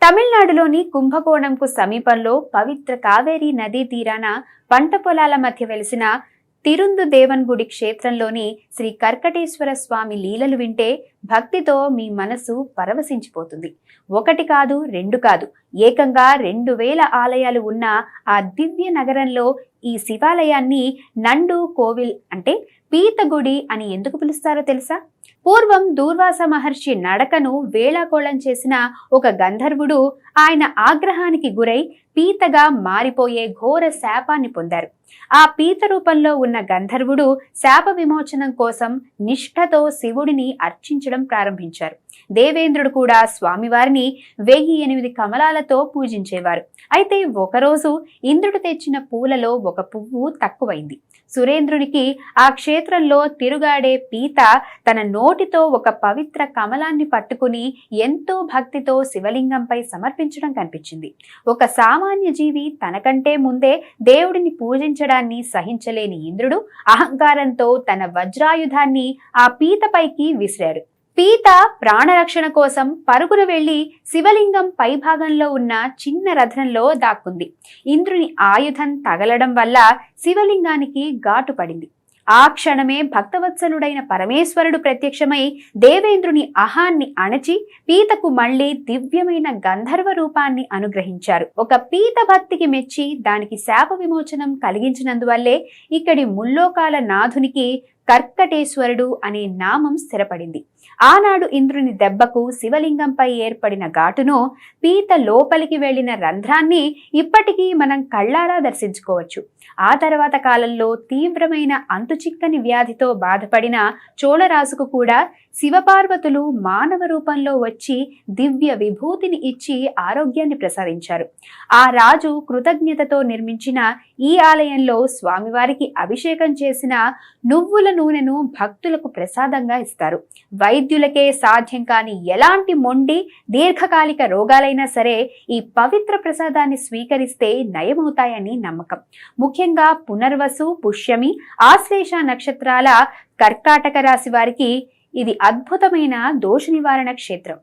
తమిళనాడులోని కుంభకోణంకు సమీపంలో పవిత్ర కావేరీ నదీ తీరాన పంట పొలాల మధ్య వెలిసిన తిరుందు దేవన్ గుడి క్షేత్రంలోని శ్రీ కర్కటేశ్వర స్వామి లీలలు వింటే భక్తితో మీ మనసు పరవశించిపోతుంది. ఒకటి కాదు, రెండు కాదు, ఏకంగా 2000 ఆలయాలు ఉన్న ఆ దివ్య నగరంలో ఈ శివాలయాన్ని నండు కోవిల్ అంటే పీతగుడి అని ఎందుకు పిలుస్తారో తెలుసా? పూర్వం దూర్వాస మహర్షి నడకను వేళాకోళం చేసిన ఒక గంధర్వుడు ఆయన ఆగ్రహానికి గురై పీతగా మారిపోయే ఘోర శాపాన్ని పొందారు. ఆ పీత రూపంలో ఉన్న గంధర్వుడు శాప విమోచనం కోసం నిష్ఠతో శివుడిని అర్చించడం ప్రారంభించారు. దేవేంద్రుడు కూడా స్వామివారిని 1008 కమలాలతో పూజించేవారు. అయితే ఒకరోజు ఇంద్రుడు తెచ్చిన పూలలో ఒక పువ్వు తక్కువైంది. సురేంద్రునికి ఆ క్షేత్రంలో తిరుగాడే పీత తన నోటితో ఒక పవిత్ర కమలాన్ని పట్టుకుని ఎంతో భక్తితో శివలింగంపై సమర్పించడం కనిపించింది. ఒక సామాన్య జీవి తనకంటే ముందే దేవుడిని పూజించడాన్ని సహించలేని ఇంద్రుడు అహంకారంతో తన వజ్రాయుధాన్ని ఆ పీతపైకి విసిరాడు. పీత ప్రాణరక్షణ కోసం పరుగున వెళ్లి శివలింగం పైభాగంలో ఉన్న చిన్న రథంలో దాక్కుంది. ఇంద్రుని ఆయుధం తగలడం వల్ల శివలింగానికి ఘాటు పడింది. ఆ క్షణమే భక్తవత్సలుడైన పరమేశ్వరుడు ప్రత్యక్షమై దేవేంద్రుని అహాన్ని అణచి పీతకు మళ్లీ దివ్యమైన గంధర్వ రూపాన్ని అనుగ్రహించారు. ఒక పీత భక్తికి మెచ్చి దానికి శాప విమోచనం కలిగించినందువల్లే ఇక్కడి ముల్లోకాల నాథునికి కర్కటేశ్వరుడు అనే నామం స్థిరపడింది. ఆనాడు ఇంద్రుని దెబ్బకు శివలింగంపై ఏర్పడిన ఘాటును, పీత లోపలికి వెళ్లిన రంధ్రాన్ని ఇప్పటికీ మనం కళ్ళారా దర్శించుకోవచ్చు. ఆ తర్వాత కాలంలో తీవ్రమైన అంతుచిక్కని వ్యాధితో బాధపడిన చోళరాజుకు కూడా శివపార్వతులు మానవ రూపంలో వచ్చి దివ్య విభూతిని ఇచ్చి ఆరోగ్యాన్ని ప్రసాదించారు. ఆ రాజు కృతజ్ఞతతో నిర్మించిన ఈ ఆలయంలో స్వామివారికి అభిషేకం చేసిన నువ్వుల నూనెను భక్తులకు ప్రసాదంగా ఇస్తారు. వైద్యులకే సాధ్యం కాని ఎలాంటి మొండి దీర్ఘకాలిక రోగాలైనా సరే ఈ పవిత్ర ప్రసాదాన్ని స్వీకరిస్తే నయమవుతాయని నమ్మకం. ముఖ్యంగా పునర్వసు, పుష్యమి, ఆశ్లేష నక్షత్రాల కర్కాటక రాశి వారికి ఇది అద్భుతమైన దోష నివారణ క్షేత్రం.